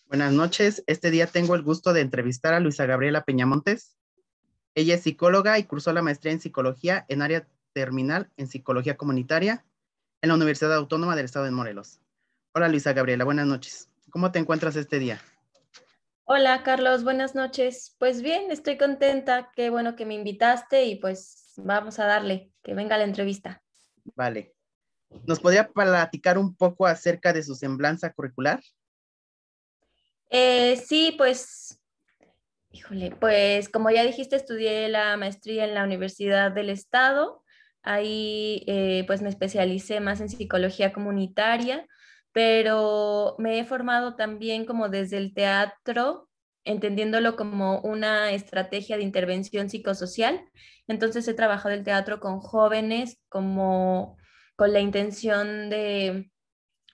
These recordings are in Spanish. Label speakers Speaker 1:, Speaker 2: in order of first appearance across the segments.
Speaker 1: Buenas noches. Este día tengo el gusto de entrevistar a Luisa Gabriela Peñamontes. Ella es psicóloga y cursó la maestría en psicología en área terminal en psicología comunitaria en la Universidad Autónoma del Estado de Morelos. Hola Luisa Gabriela, buenas noches. ¿Cómo te encuentras este día?
Speaker 2: Hola Carlos, buenas noches. Pues bien, estoy contenta, qué bueno que me invitaste y pues vamos a darle, que venga la entrevista.
Speaker 1: Vale. ¿Nos podría platicar un poco acerca de su semblanza curricular?
Speaker 2: Sí, pues, híjole, pues como ya dijiste, estudié la maestría en la Universidad del Estado. Ahí pues me especialicé más en psicología comunitaria, pero me he formado también como desde el teatro, entendiéndolo como una estrategia de intervención psicosocial. Entonces he trabajado el teatro con jóvenes como con la intención de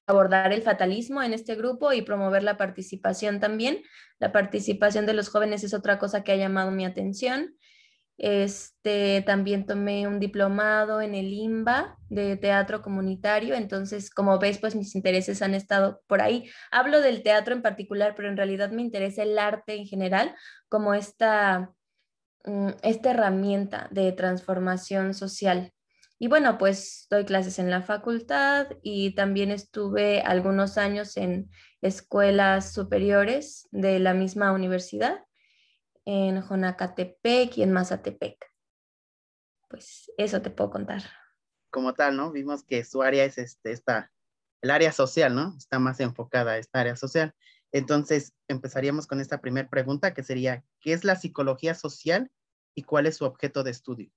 Speaker 2: abordar el fatalismo en este grupo y promover la participación también. La participación de los jóvenes es otra cosa que ha llamado mi atención. También tomé un diplomado en el IMBA de teatro comunitario, entonces, como ves, pues mis intereses han estado por ahí. Hablo del teatro en particular, pero en realidad me interesa el arte en general, como esta herramienta de transformación social. Y bueno, pues doy clases en la facultad y también estuve algunos años en escuelas superiores de la misma universidad, en Jonacatepec y en Mazatepec. Pues eso te puedo contar.
Speaker 1: Como tal, ¿no? Vimos que su área es el área social, ¿no? Está más enfocada a esta área social. Entonces, empezaríamos con esta primera pregunta, que sería, ¿qué es la psicología social y cuál es su objeto de estudio?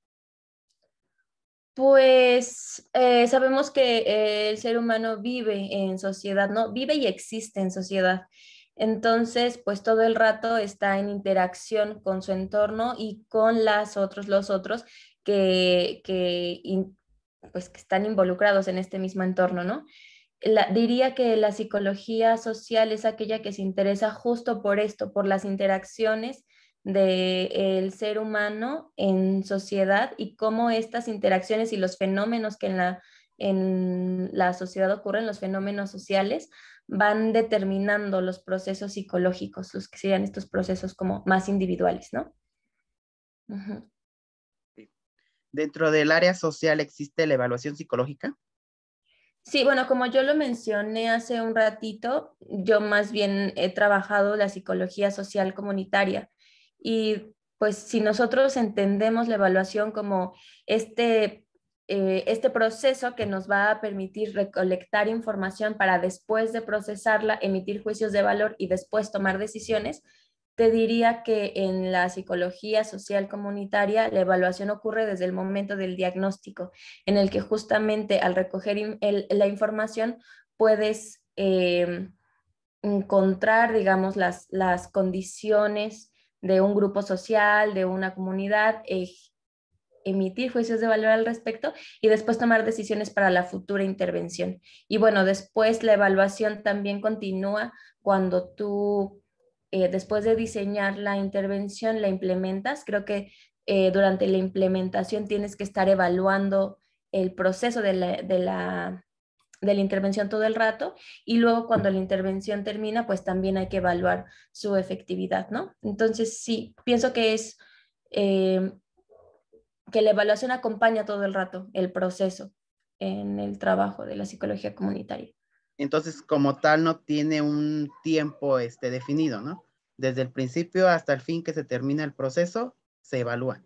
Speaker 2: Pues sabemos que el ser humano vive en sociedad, ¿no? Vive y existe en sociedad. Entonces, pues todo el rato está en interacción con su entorno y con los otros pues, que están involucrados en este mismo entorno, ¿no? Diría que la psicología social es aquella que se interesa justo por esto, por las interacciones del ser humano en sociedad y cómo estas interacciones y los fenómenos que en la sociedad ocurren, los fenómenos sociales, van determinando los procesos psicológicos, los que serían estos procesos como más individuales, ¿no? Ujú.
Speaker 1: Dentro del área social existe la evaluación psicológica.
Speaker 2: Sí, bueno, como yo lo mencioné hace un ratito, yo más bien he trabajado la psicología social comunitaria y pues si nosotros entendemos la evaluación como este proceso que nos va a permitir recolectar información para después de procesarla, emitir juicios de valor y después tomar decisiones, te diría que en la psicología social comunitaria la evaluación ocurre desde el momento del diagnóstico en el que justamente al recoger la información puedes encontrar, digamos, las condiciones de un grupo social, de una comunidad, emitir juicios de valor al respecto y después tomar decisiones para la futura intervención. Y bueno, después la evaluación también continúa cuando tú, después de diseñar la intervención, la implementas. Creo que durante la implementación tienes que estar evaluando el proceso de la intervención todo el rato y luego cuando la intervención termina, pues también hay que evaluar su efectividad, ¿no? Entonces, sí, pienso eh, que la evaluación acompaña todo el rato el proceso en el trabajo de la psicología comunitaria.
Speaker 1: Entonces, como tal, no tiene un tiempo definido, ¿no? Desde el principio hasta el fin que se termina el proceso, se evalúa.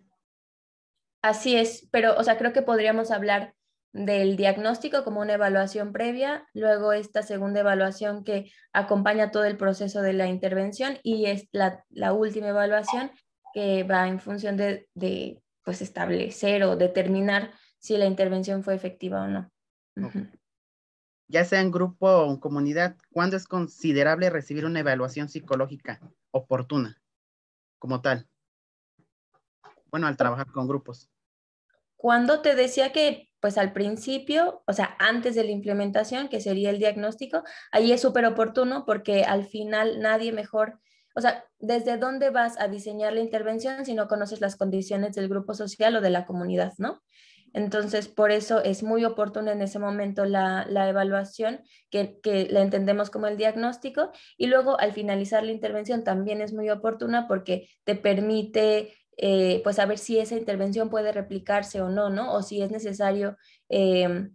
Speaker 2: Así es, pero, o sea, creo que podríamos hablar del diagnóstico como una evaluación previa, luego esta segunda evaluación que acompaña todo el proceso de la intervención y es la última evaluación que va en función de pues establecer o determinar si la intervención fue efectiva o no.
Speaker 1: Ok.
Speaker 2: Ujú.
Speaker 1: Ya sea en grupo o en comunidad, ¿cuándo es considerable recibir una evaluación psicológica oportuna como tal? Bueno, al trabajar con grupos.
Speaker 2: Cuando te decía que, pues al principio, o sea, antes de la implementación, que sería el diagnóstico, ahí es súper oportuno porque al final nadie mejor, o sea, ¿desde dónde vas a diseñar la intervención si no conoces las condiciones del grupo social o de la comunidad, ¿no? Entonces, por eso es muy oportuna en ese momento la evaluación, que la entendemos como el diagnóstico, y luego al finalizar la intervención también es muy oportuna porque te permite pues saber si esa intervención puede replicarse o no, ¿no? O si es necesario eh,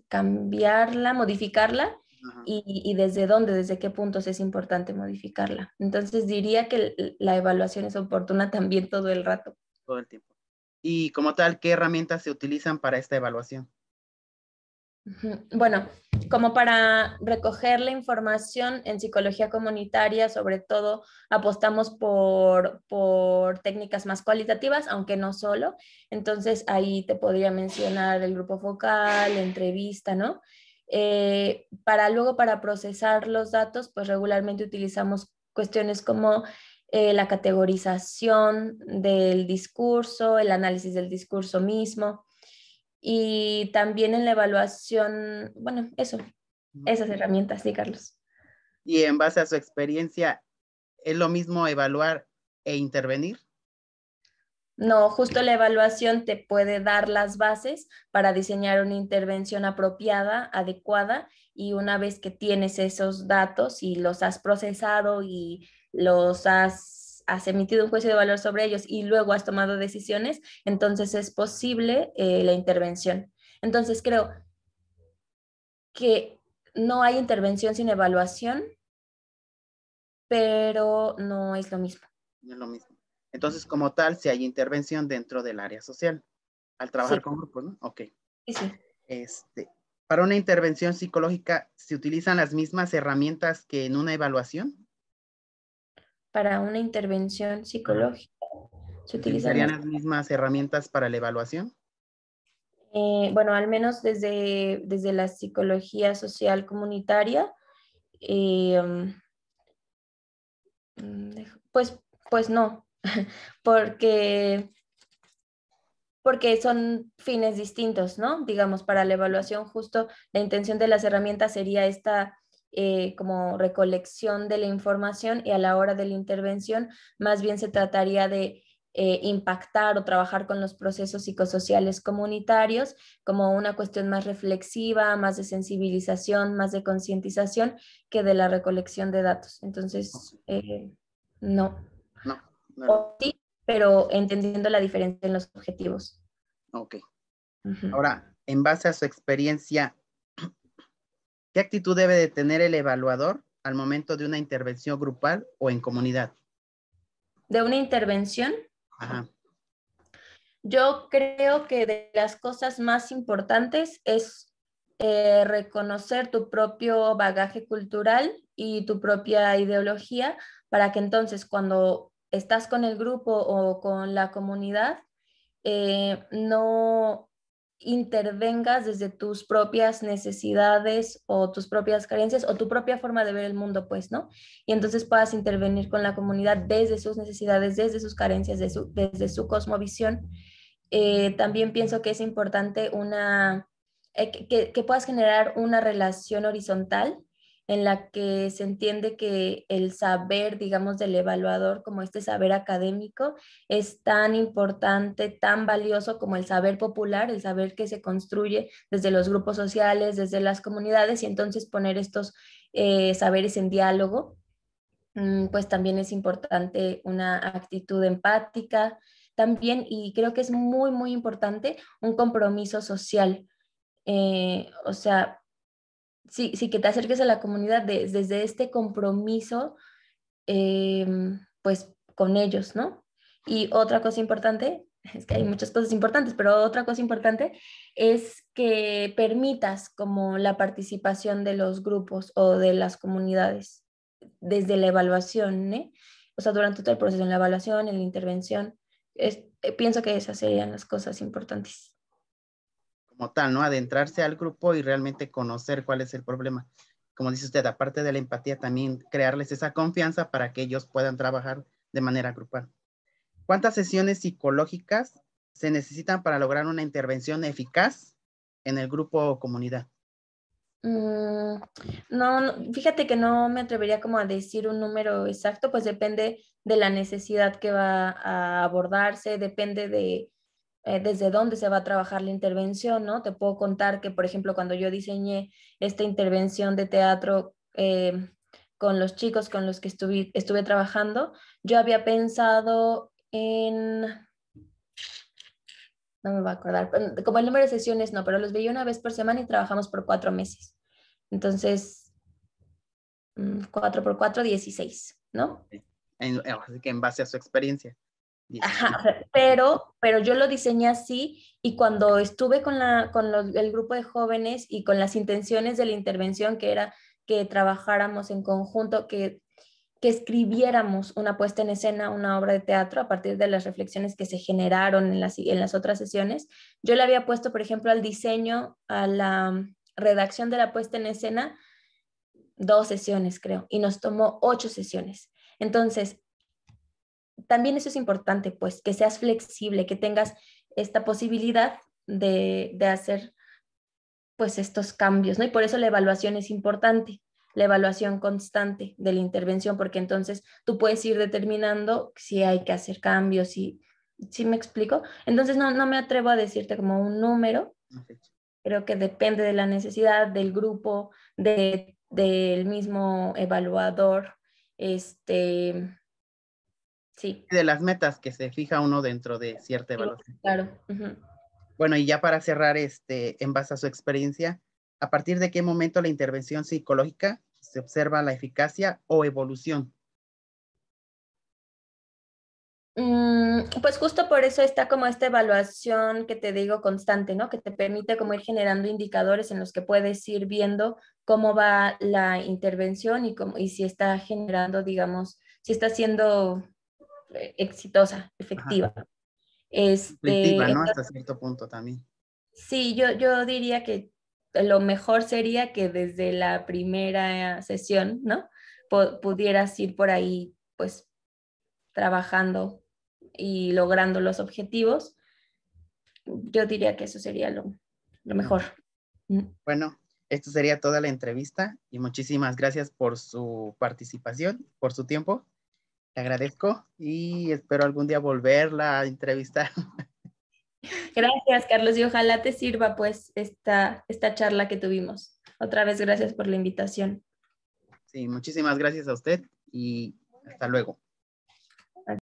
Speaker 2: cambiarla, modificarla
Speaker 1: Ajá,
Speaker 2: y desde dónde, desde qué puntos es importante modificarla. Entonces diría que la evaluación es oportuna también todo el rato.
Speaker 1: todo el tiempo. Y como tal, ¿qué herramientas se utilizan para esta evaluación?
Speaker 2: Ujú. Bueno, como para recoger la información en psicología comunitaria, sobre todo apostamos por técnicas más cualitativas, aunque no solo. Entonces ahí te podría mencionar el grupo focal, entrevista, ¿no? Para luego, para procesar los datos, pues regularmente utilizamos cuestiones como la categorización del discurso, el análisis del discurso mismo y también en la evaluación, bueno, eso, esas herramientas, sí, Carlos.
Speaker 1: Y en base a su experiencia, ¿es lo mismo evaluar e intervenir?
Speaker 2: No, justo la evaluación te puede dar las bases para diseñar una intervención apropiada, adecuada, y una vez que tienes esos datos y los has procesado y has emitido un juicio de valor sobre ellos y luego has tomado decisiones, entonces es posible la intervención. Entonces creo que no hay intervención sin evaluación, pero no es lo mismo.
Speaker 1: No es lo mismo. Entonces, como tal, si hay intervención dentro del área social, al trabajar
Speaker 2: Sí,
Speaker 1: con grupos, ¿no? Ok.
Speaker 2: sí, sí.
Speaker 1: Este, para una intervención psicológica, ¿se utilizan las mismas herramientas que en una evaluación?
Speaker 2: Para una intervención
Speaker 1: Ajá.
Speaker 2: psicológica se
Speaker 1: ¿Se
Speaker 2: utilizan
Speaker 1: utilizarían las mismas herramientas para la evaluación?
Speaker 2: bueno, al menos desde la psicología social comunitaria, eh, pues, pues no, porque, porque son fines distintos, ¿no? Digamos, para la evaluación justo la intención de las herramientas sería esta como recolección de la información y a la hora de la intervención más bien se trataría de impactar o trabajar con los procesos psicosociales comunitarios como una cuestión más reflexiva, más de sensibilización, más de concientización que de la recolección de datos.
Speaker 1: Ok.
Speaker 2: Entonces, no.
Speaker 1: No, no es lo mismo.
Speaker 2: O sí, pero entendiendo la diferencia en los objetivos.
Speaker 1: Ok.
Speaker 2: Ujú.
Speaker 1: Ahora, en base a su experiencia, ¿qué actitud debe de tener el evaluador al momento de una intervención grupal o en comunidad?
Speaker 2: De una intervención,
Speaker 1: Ajá.
Speaker 2: yo creo que de las cosas más importantes es reconocer tu propio bagaje cultural y tu propia ideología para que entonces cuando estás con el grupo o con la comunidad, no intervengas desde tus propias necesidades o tus propias carencias o tu propia forma de ver el mundo, pues, ¿no? Y entonces puedas intervenir con la comunidad desde sus necesidades, desde sus carencias, desde su cosmovisión. También pienso que es importante que puedas generar una relación horizontal en la que se entiende que el saber, digamos, del evaluador, como este saber académico, es tan importante, tan valioso como el saber popular, el saber que se construye desde los grupos sociales, desde las comunidades, y entonces poner estos saberes en diálogo pues también es importante una actitud empática también, y creo que es muy, muy importante un compromiso social. O sea, sí que te acerques a la comunidad desde este compromiso, pues con ellos, ¿no? Y otra cosa importante, es que hay muchas cosas importantes, pero otra cosa importante es que permitas como la participación de los grupos o de las comunidades desde la evaluación, ¿eh? O sea, durante todo el proceso, en la evaluación, en la intervención, pienso que esas serían las cosas importantes.
Speaker 1: Como tal, ¿no? Adentrarse al grupo y realmente conocer cuál es el problema. Como dice usted, aparte de la empatía, también crearles esa confianza para que ellos puedan trabajar de manera grupal. ¿Cuántas sesiones psicológicas se necesitan para lograr una intervención eficaz en el grupo o comunidad?
Speaker 2: Mm, fíjate que no me atrevería como a decir un número exacto, pues depende de la necesidad que va a abordarse, depende desde dónde se va a trabajar la intervención, ¿no? Te puedo contar que, por ejemplo, cuando yo diseñé esta intervención de teatro con los chicos con los que estuve trabajando, yo había pensado en, no me voy a acordar, como el número de sesiones no, pero los veía una vez por semana y trabajamos por 4 meses. Entonces, 4 por 4, 16, ¿no?
Speaker 1: Así que en base a su experiencia. 16.
Speaker 2: Ajá, pero yo lo diseñé así y cuando estuve el grupo de jóvenes y con las intenciones de la intervención, que era que trabajáramos en conjunto, que escribiéramos una puesta en escena, una obra de teatro a partir de las reflexiones que se generaron en las otras sesiones, yo le había puesto, por ejemplo, al diseño, a la redacción de la puesta en escena, 2 sesiones, creo, y nos tomó 8 sesiones. Entonces, también eso es importante, pues, que seas flexible, que tengas esta posibilidad de hacer, pues, estos cambios, ¿no? Y por eso la evaluación es importante, la evaluación constante de la intervención, porque entonces tú puedes ir determinando si hay que hacer cambios, si me explico. Entonces, no me atrevo a decirte como un número, creo que depende de la necesidad del grupo, del mismo evaluador, sí.
Speaker 1: De las metas que se fija uno dentro de cierta evaluación.
Speaker 2: Claro. Uh-huh.
Speaker 1: Bueno, y ya para cerrar, en base a su experiencia, ¿a partir de qué momento la intervención psicológica se observa la eficacia o evolución?
Speaker 2: Pues justo por eso está como esta evaluación que te digo constante, ¿no? Que te permite como ir generando indicadores en los que puedes ir viendo cómo va la intervención y si está generando, digamos, si está siendo exitosa,
Speaker 1: Ajá.
Speaker 2: efectiva.
Speaker 1: Intuitiva, ¿no? Hasta
Speaker 2: Entonces,
Speaker 1: cierto punto también.
Speaker 2: sí, yo diría que lo mejor sería que desde la primera sesión, ¿no? Pudieras ir por ahí, pues, trabajando y logrando los objetivos. Yo diría que eso sería lo mejor.
Speaker 1: Bueno, esto sería toda la entrevista y muchísimas gracias por su participación, por su tiempo. Le agradezco y espero algún día volverla a entrevistar.
Speaker 2: Gracias, Carlos, y ojalá te sirva pues esta charla que tuvimos. Otra vez, gracias por la invitación.
Speaker 1: Sí, muchísimas gracias a usted y hasta luego.